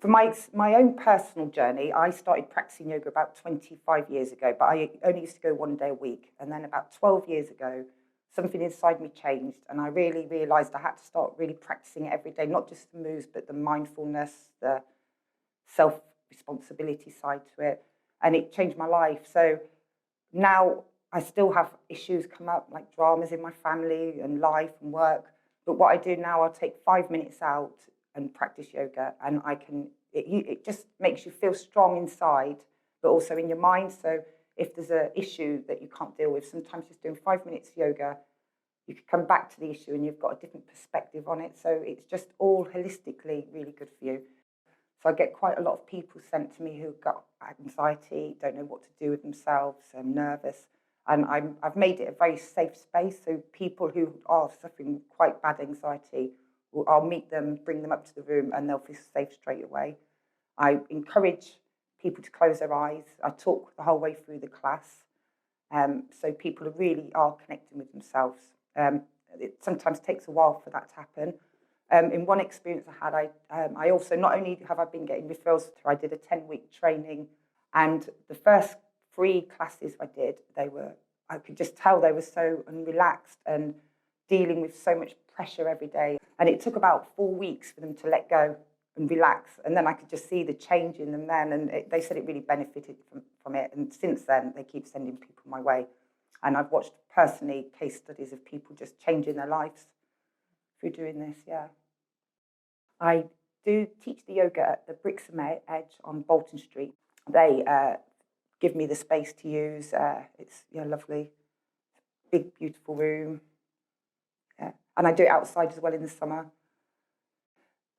For my own personal journey, I started practicing yoga about 25 years ago, but I only used to go 1 day a week. And then about 12 years ago, something inside me changed, and I really realised I had to start really practicing it every day, not just the moves, but the mindfulness, the self-responsibility side to it. And it changed my life. So now I still have issues come up, like dramas in my family and life and work. But what I do now, I'll take 5 minutes out and practice yoga, and it just makes you feel strong inside, but also in your mind. So if there's an issue that you can't deal with, sometimes just doing 5 minutes yoga, you can come back to the issue and you've got a different perspective on it. So it's just all holistically really good for you. So I get quite a lot of people sent to me who've got anxiety, don't know what to do with themselves, nervous. And I've made it a very safe space. So people who are suffering quite bad anxiety, I'll meet them, bring them up to the room, and they'll feel safe straight away. I encourage people to close their eyes. I talk the whole way through the class. So people really are connecting with themselves. It sometimes takes a while for that to happen. In one experience I had, I also, not only have I been getting referrals, I did a 10-week training, and the first 3 classes I did, I could just tell they were so unrelaxed and dealing with so much pressure every day. And it took about 4 weeks for them to let go and relax. And then I could just see the change in them then. And they said it really benefited from it. And since then, they keep sending people my way. And I've watched personally case studies of people just changing their lives through doing this, yeah. I do teach the yoga at the Brixham Edge on Bolton Street. They give me the space to use. It's lovely, big, beautiful room. Yeah. And I do it outside as well in the summer.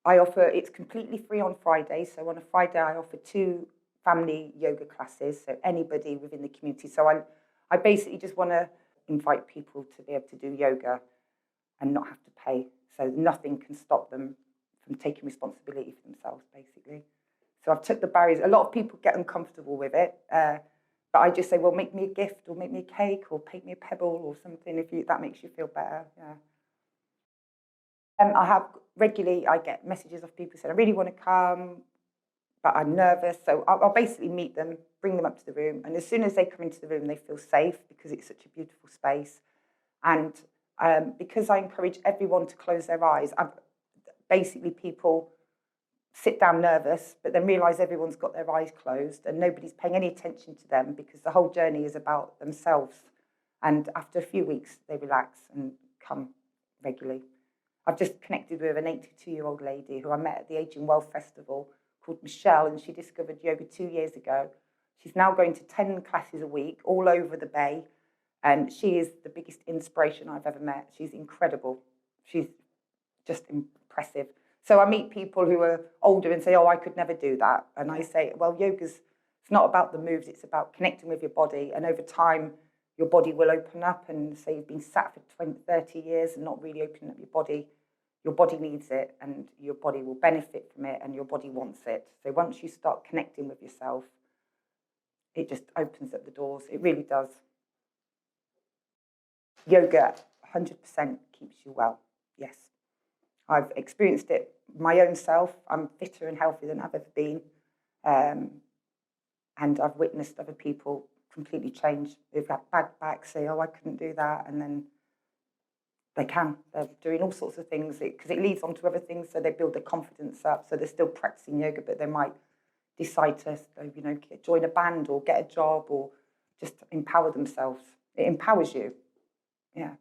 It's completely free on Fridays. So on a Friday, I offer 2 family yoga classes, so anybody within the community. So I basically just want to invite people to be able to do yoga and not have to pay. So nothing can stop them from taking responsibility for themselves, basically. So I've took the barriers. A lot of people get uncomfortable with it, but I just say, well, make me a gift, or make me a cake, or paint me a pebble, or something, if that makes you feel better. Yeah. I get messages of people saying, I really want to come, but I'm nervous. So I'll basically meet them, bring them up to the room. And as soon as they come into the room, they feel safe because it's such a beautiful space. And because I encourage everyone to close their eyes, basically people sit down nervous, but then realise everyone's got their eyes closed and nobody's paying any attention to them because the whole journey is about themselves. And after a few weeks, they relax and come regularly. I've just connected with an 82-year-old lady who I met at the Aging Well Festival called Michelle, and she discovered yoga 2 years ago. She's now going to 10 classes a week all over the Bay, and she is the biggest inspiration I've ever met. She's incredible. She's just impressive. So I meet people who are older and say, oh, I could never do that. And I say, well, it's not about the moves, it's about connecting with your body. And over time, your body will open up. And say you've been sat for 20, 30 years and not really opening up your body needs it, and your body will benefit from it, and your body wants it. So once you start connecting with yourself, it just opens up the doors. It really does. Yoga 100% keeps you well, yes. I've experienced it my own self. I'm fitter and healthier than I've ever been. And I've witnessed other people completely change. They've had bad backs, say, oh, I couldn't do that. And then they can. They're doing all sorts of things because it leads on to other things. So they build their confidence up. So they're still practicing yoga, but they might decide to, join a band or get a job or just empower themselves. It empowers you. Yeah.